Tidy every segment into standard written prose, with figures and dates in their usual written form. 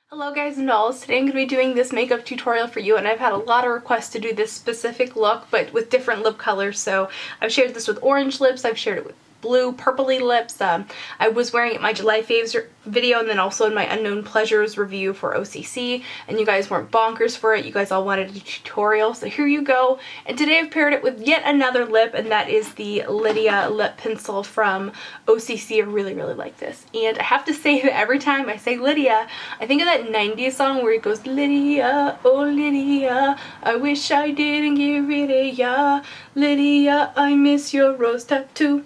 Hello guys and dolls, today I'm going to be doing this makeup tutorial for you, and I've had a lot of requests to do this specific look but with different lip colors. So I've shared this with orange lips, I've shared it with blue, purpley lips. I was wearing it in my July faves video and then also in my Unknown Pleasures review for OCC, and you guys weren't bonkers for it. You guys all wanted a tutorial, so here you go. And today I've paired it with yet another lip, and that is the Lydia lip pencil from OCC. I really like this, and I have to say that every time I say Lydia, I think of that 90s song where it goes, Lydia, oh Lydia, I wish I didn't get rid of ya, Lydia, I miss your rose tattoo.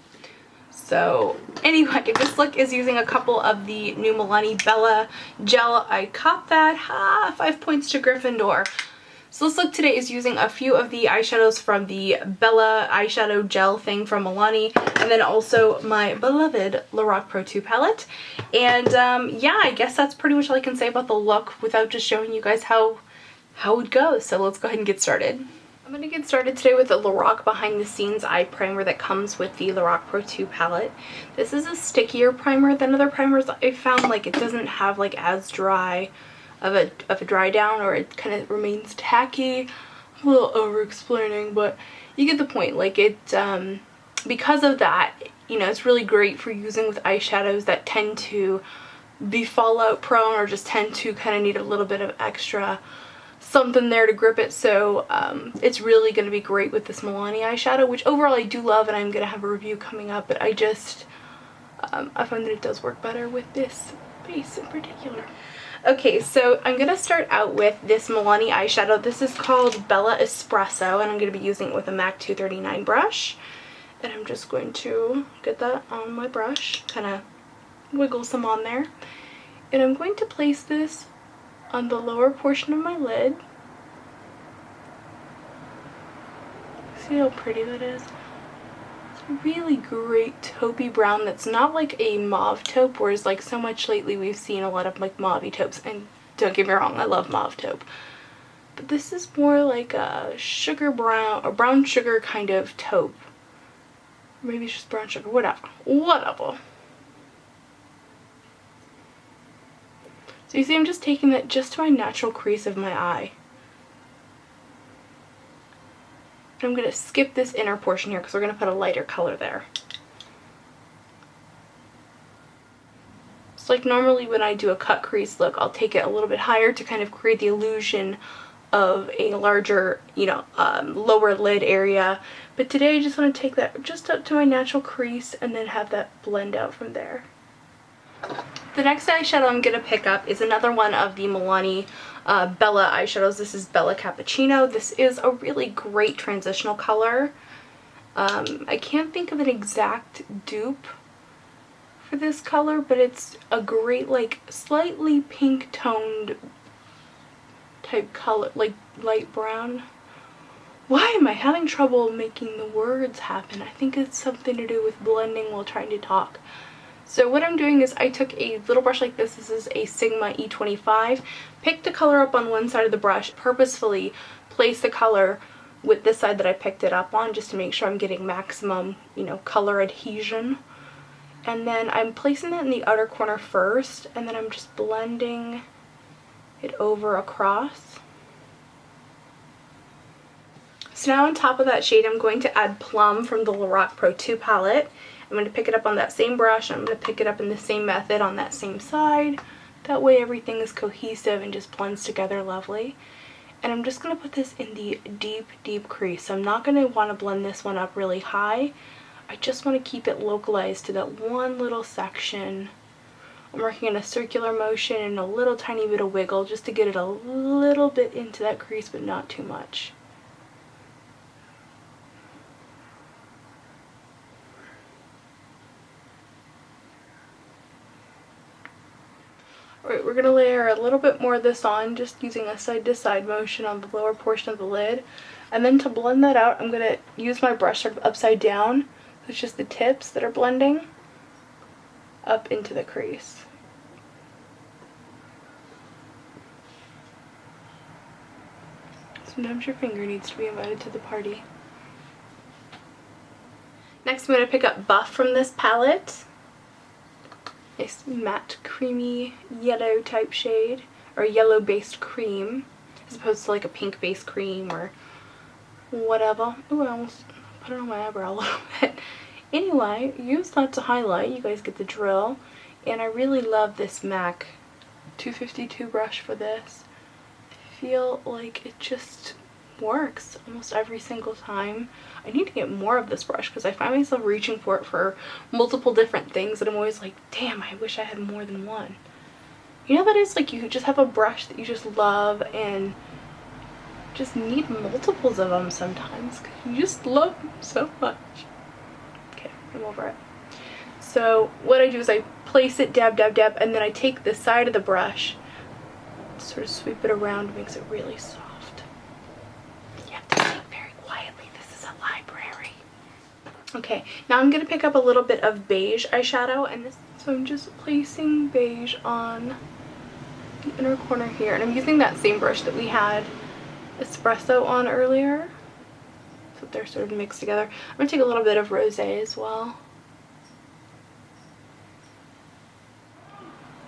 So anyway, this look is using a couple of the new Milani Bella gel. I caught that 5 points to Gryffindor. So this look today is using a few of the eyeshadows from the Bella eyeshadow gel thing from Milani, and then also my beloved Lorac Pro 2 palette. And yeah, I guess that's pretty much all I can say about the look without just showing you guys how it goes. So let's go ahead and get started. I'm going to get started today with the Lorac Behind the Scenes Eye Primer that comes with the Lorac Pro 2 palette. This is a stickier primer than other primers I found. Like, it doesn't have like as dry of a dry down, or it kind of remains tacky. I'm a little over explaining, but you get the point. Like, it because of that, you know, it's really great for using with eyeshadows that tend to be fallout prone or just tend to kind of need a little bit of extra something there to grip it. So it's really going to be great with this Milani eyeshadow, which overall I do love, and I'm going to have a review coming up, but I just I find that it does work better with this base in particular. Okay, so I'm going to start out with this Milani eyeshadow. This is called Bella Espresso, and I'm going to be using it with a MAC 239 brush, and I'm just going to get that on my brush, kind of wiggle some on there, and I'm going to place this on the lower portion of my lid. See how pretty that is? It's a really great taupey brown that's not like a mauve taupe, whereas like so much lately we've seen a lot of like mauvey taupes, and don't get me wrong, I love mauve taupe. But this is more like a sugar brown, or brown sugar kind of taupe. Maybe it's just brown sugar, whatever. So you see, I'm just taking that just to my natural crease of my eye. And I'm going to skip this inner portion here because we're going to put a lighter color there. So like normally when I do a cut crease look, I'll take it a little bit higher to kind of create the illusion of a larger, you know, lower lid area. But today I just want to take that just up to my natural crease and then have that blend out from there. The next eyeshadow I'm going to pick up is another one of the Milani Bella eyeshadows. This is Bella Cappuccino. This is a really great transitional color. I can't think of an exact dupe for this color, but it's a great, like, slightly pink toned type color, like light brown. Why am I having trouble making the words happen? I think it's something to do with blending while trying to talk. So what I'm doing is I took a little brush like this. This is a Sigma E25. Picked the color up on one side of the brush, purposefully placed the color with this side that I picked it up on just to make sure I'm getting maximum, you know, color adhesion. And then I'm placing that in the outer corner first, and then I'm just blending it over across. So now on top of that shade, I'm going to add Plum from the Lorac Pro 2 palette. I'm going to pick it up on that same brush, and I'm going to pick it up in the same method on that same side. That way everything is cohesive and just blends together lovely. And I'm just going to put this in the deep crease. So I'm not going to want to blend this one up really high. I just want to keep it localized to that one little section. I'm working in a circular motion and a little tiny bit of wiggle just to get it a little bit into that crease, but not too much. Alright, we're going to layer a little bit more of this on, just using a side-to-side motion on the lower portion of the lid. And then to blend that out, I'm going to use my brush sort of upside down. So it's just the tips that are blending up into the crease. Sometimes your finger needs to be invited to the party. Next, I'm going to pick up Buff from this palette. Nice matte creamy yellow type shade. or a yellow based cream as opposed to like a pink based cream or whatever. Ooh, I almost put it on my eyebrow a little bit. Anyway, use that to highlight. You guys get the drill. And I really love this MAC 252 brush for this. I feel like it just works almost every single time. I need to get more of this brush because I find myself reaching for it for multiple different things and I'm always like, damn, I wish I had more than one. You know that is like you just have a brush that you just love and just need multiples of them sometimes because you just love them so much. Okay, I'm over it. So what I do is I place it, dab, dab, dab, and then I take the side of the brush, sort of sweep it around, it makes it really soft. You have to think very quietly, this is a library. Okay, now I'm going to pick up a little bit of beige eyeshadow, and so I'm just placing beige on the inner corner here, and I'm using that same brush that we had Espresso on earlier, so they're sort of mixed together. I'm going to take a little bit of rosé as well.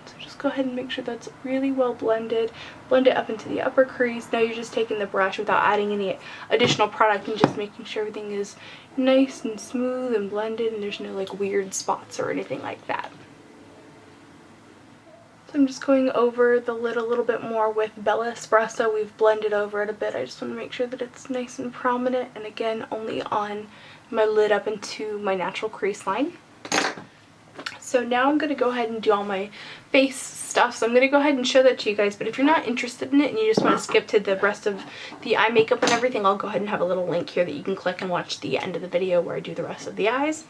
So just go ahead and make sure that's really well blended. Blend it up into the upper crease. Now you're just taking the brush without adding any additional product and just making sure everything is nice and smooth and blended and there's no like weird spots or anything like that. I'm just going over the lid a little bit more with Bella Espresso. We've blended over it a bit. I just want to make sure that it's nice and prominent, and again only on my lid up into my natural crease line. So now I'm going to go ahead and do all my face stuff. So I'm going to go ahead and show that to you guys, but if you're not interested in it and you just want to skip to the rest of the eye makeup and everything, I'll go ahead and have a little link here that you can click and watch the end of the video where I do the rest of the eyes.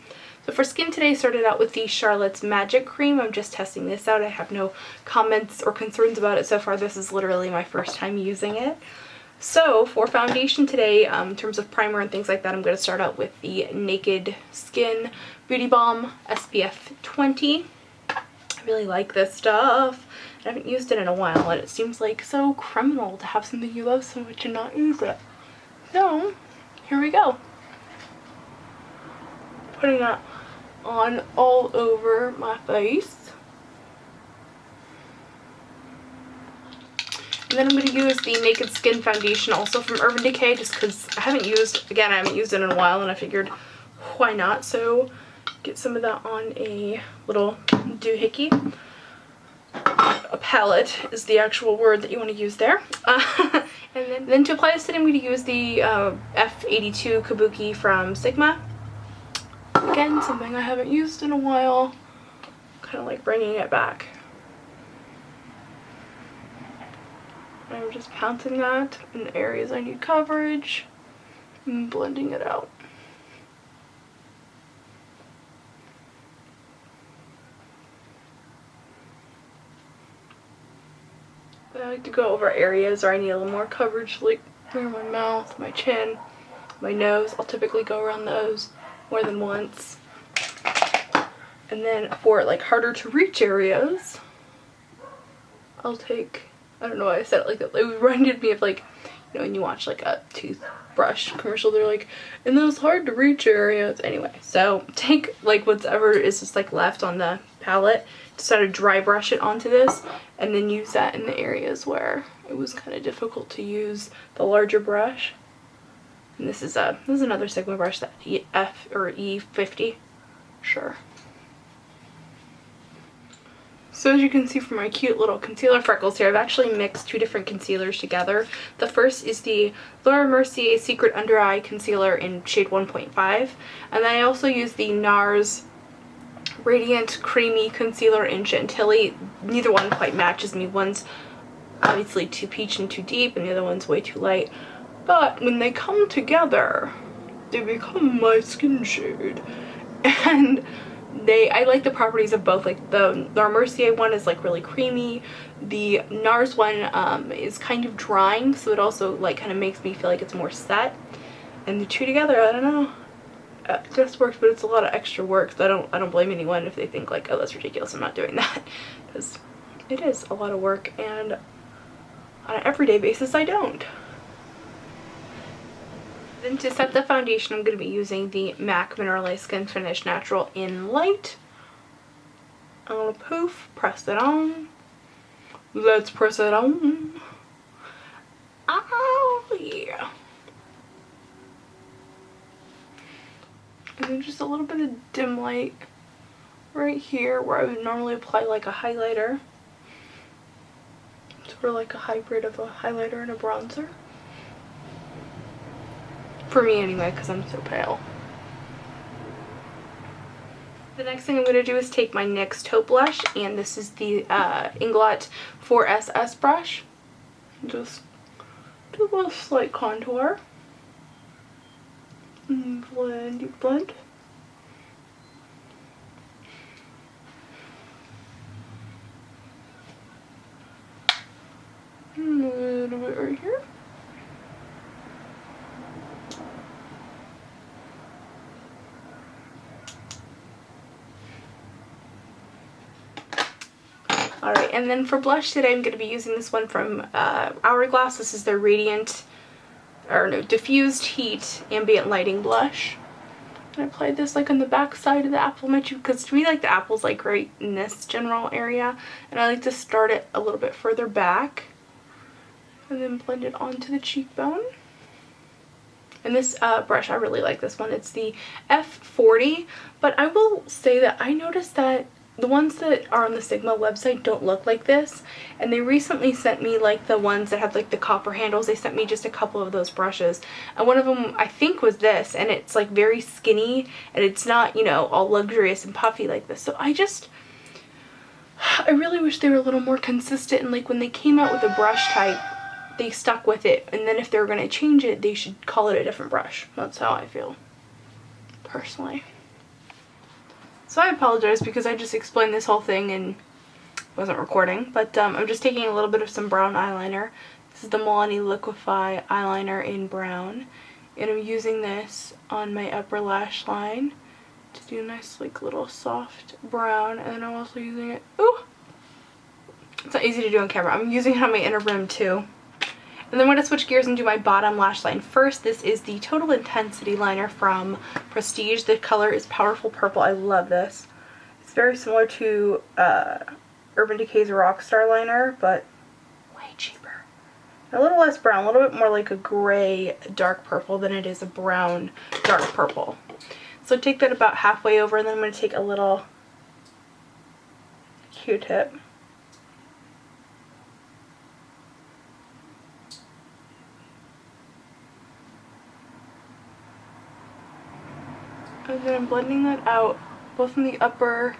So for skin today, I started out with the Charlotte's Magic Cream. I'm just testing this out. I have no comments or concerns about it so far. This is literally my first time using it. So for foundation today, in terms of primer and things like that, I'm going to start out with the Naked Skin Beauty Balm SPF 20. I really like this stuff. I haven't used it in a while, and it seems like so criminal to have something you love so much and not use it. So here we go. Putting that on all over my face. And then I'm going to use the Naked Skin Foundation also from Urban Decay just because I haven't used it in a while and I figured why not. So get some of that on a little doohickey. A palette is the actual word that you want to use there. And then to apply this today I'm going to use the F82 Kabuki from Sigma. Again, something I haven't used in a while, kind of like bringing it back. I'm just pouncing that in the areas I need coverage and blending it out. I like to go over areas where I need a little more coverage, like near my mouth, my chin, my nose. I'll typically go around those more than once. And then for like harder to reach areas, I'll take, I don't know why I said it like that, it reminded me of like, you know, when you watch like a toothbrush commercial, they're like, in those hard to reach areas. Anyway, so take like whatever is just like left on the palette, to sort of dry brush it onto this, and then use that in the areas where it was kind of difficult to use the larger brush. And this is another Sigma brush, that E50, sure. So as you can see from my cute little concealer freckles here, I've actually mixed two different concealers together. The first is the Laura Mercier Secret Under Eye Concealer in shade 1.5, and then I also use the NARS Radiant Creamy Concealer in Chantilly. Neither one quite matches me. One's obviously too peach and too deep, and the other one's way too light. But when they come together, they become my skin shade. And I like the properties of both. Like the Laura Mercier one is like really creamy. The NARS one is kind of drying, so it also like kind of makes me feel like it's more set. And the two together, I don't know. It just works, but it's a lot of extra work. So I don't blame anyone if they think like, oh, that's ridiculous, I'm not doing that, because it is a lot of work, and on an everyday basis I don't. Then to set the foundation, I'm going to be using the MAC Mineralized Skin Finish Natural in Light. I'm going to poof, press it on, let's press it on. Oh yeah. And then just a little bit of dim light right here where I would normally apply like a highlighter. Sort of like a hybrid of a highlighter and a bronzer. For me anyway, because I'm so pale. The next thing I'm going to do is take my NYX Taupe blush, and this is the Inglot 4SS brush. Just do a slight contour. And blend, blend. A little bit right here. Alright, and then for blush today I'm going to be using this one from Hourglass. This is their Diffused Heat Ambient Lighting Blush. I applied this like on the back side of the apple because to me like the apple's like right in this general area, and I like to start it a little bit further back and then blend it onto the cheekbone. And this brush, I really like this one. It's the F40, but I will say that I noticed that the ones that are on the Sigma website don't look like this, and they recently sent me like the ones that have like the copper handles. They sent me just a couple of those brushes, and one of them I think was this, and it's like very skinny and it's not, you know, all luxurious and puffy like this. So I really wish they were a little more consistent, and like when they came out with a brush type they stuck with it, and then if they're going to change it they should call it a different brush. That's how I feel personally. So I apologize because I just explained this whole thing and wasn't recording, but I'm just taking a little bit of some brown eyeliner. This is the Milani Liquif'eye eyeliner in brown, and I'm using this on my upper lash line to do a nice like little soft brown, and then I'm also using it, ooh, it's not easy to do on camera, I'm using it on my inner rim too. And then I'm going to switch gears and do my bottom lash line first. This is the Total Intensity liner from Prestige. The color is Powerful Purple. I love this. It's very similar to Urban Decay's Rockstar liner, but way cheaper. A little less brown, a little bit more like a gray dark purple than it is a brown dark purple. So take that about halfway over, and then I'm going to take a little Q-tip. And then I'm blending that out both in the upper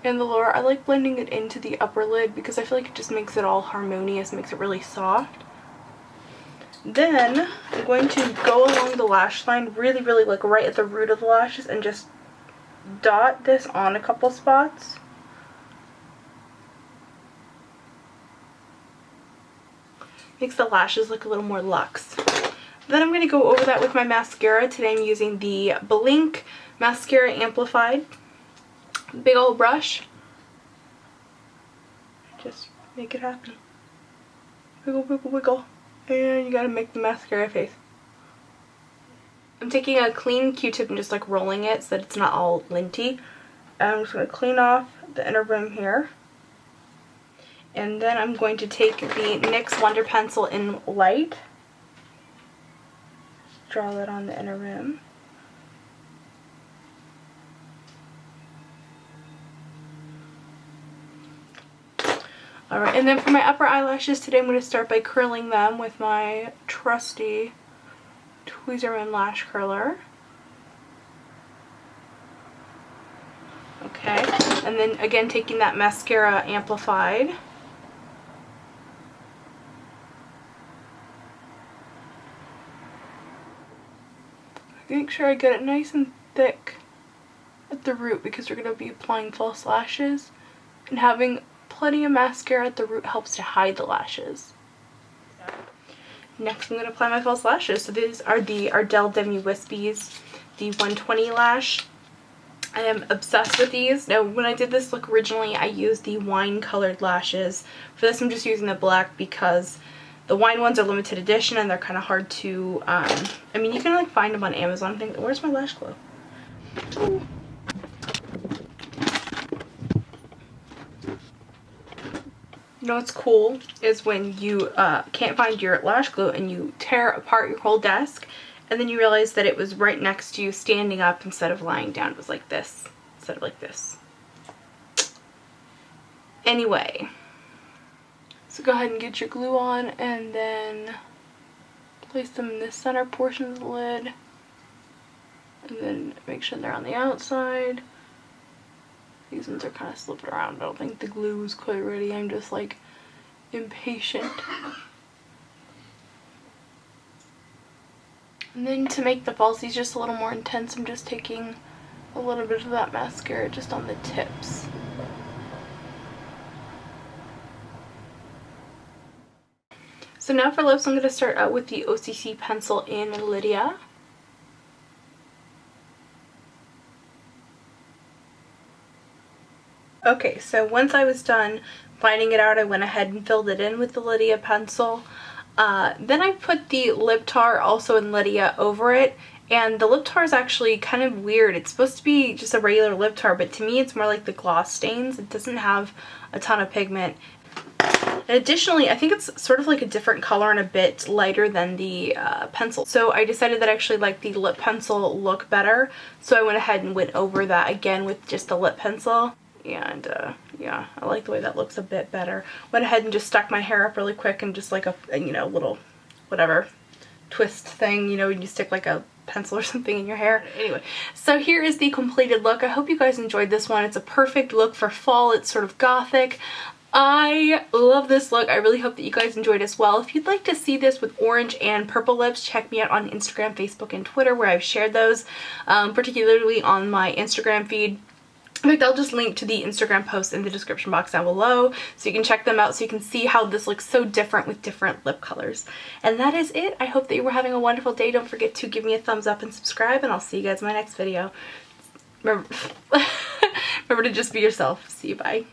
and the lower. I like blending it into the upper lid because I feel like it just makes it all harmonious, makes it really soft. Then I'm going to go along the lash line really, really like right at the root of the lashes and just dot this on a couple spots. Makes the lashes look a little more luxe. Then I'm going to go over that with my mascara. Today I'm using the Blink Mascara Amplified. Big old brush. Just make it happen. Wiggle, wiggle, wiggle. And you gotta make the mascara face. I'm taking a clean Q-tip and just like rolling it so that it's not all linty. And I'm just going to clean off the inner rim here. And then I'm going to take the NYX Wonder Pencil in Light. Draw that on the inner rim. Alright, and then for my upper eyelashes today I'm going to start by curling them with my trusty Tweezerman lash curler. Okay, and then again taking that mascara Amplified. Make sure I get it nice and thick at the root because we're going to be applying false lashes, and having plenty of mascara at the root helps to hide the lashes. Next I'm going to apply my false lashes. So these are the Ardell Demi Wispies, the 120 lash. I am obsessed with these. Now when I did this look originally I used the wine colored lashes. For this I'm just using the black because the wine ones are limited edition and they're kind of hard to, I mean you can like find them on Amazon. Where's my lash glue? Ooh. You know what's cool is when you can't find your lash glue and you tear apart your whole desk and then you realize that it was right next to you standing up instead of lying down. It was like this instead of like this. Anyway, so go ahead and get your glue on and then place them in the center portion of the lid and then make sure they're on the outside. These ones are kind of slipping around. I don't think the glue is quite ready. I'm just like impatient. And then to make the falsies just a little more intense, I'm just taking a little bit of that mascara just on the tips. So now for lips, I'm going to start out with the OCC pencil in Lydia. Okay, so once I was done finding it out, I went ahead and filled it in with the Lydia pencil. Then I put the lip tar also in Lydia over it, and the lip tar is actually kind of weird. It's supposed to be just a regular lip tar, but to me it's more like the gloss stains. It doesn't have a ton of pigment. And additionally, I think it's sort of like a different color and a bit lighter than the pencil. So I decided that I actually liked the lip pencil look better, so I went ahead and went over that again with just the lip pencil. And yeah, I like the way that looks a bit better. Went ahead and just stuck my hair up really quick and just like a you know, little whatever twist thing, you know, when you stick like a pencil or something in your hair. Anyway, so here is the completed look. I hope you guys enjoyed this one. It's a perfect look for fall. It's sort of gothic. I love this look. I really hope that you guys enjoyed as well. If you'd like to see this with orange and purple lips, check me out on Instagram, Facebook, and Twitter where I've shared those, particularly on my Instagram feed. In fact, I'll just link to the Instagram post in the description box down below so you can check them out so you can see how this looks so different with different lip colors. And that is it. I hope that you were having a wonderful day. Don't forget to give me a thumbs up and subscribe, and I'll see you guys in my next video. Remember to just be yourself. See you, bye.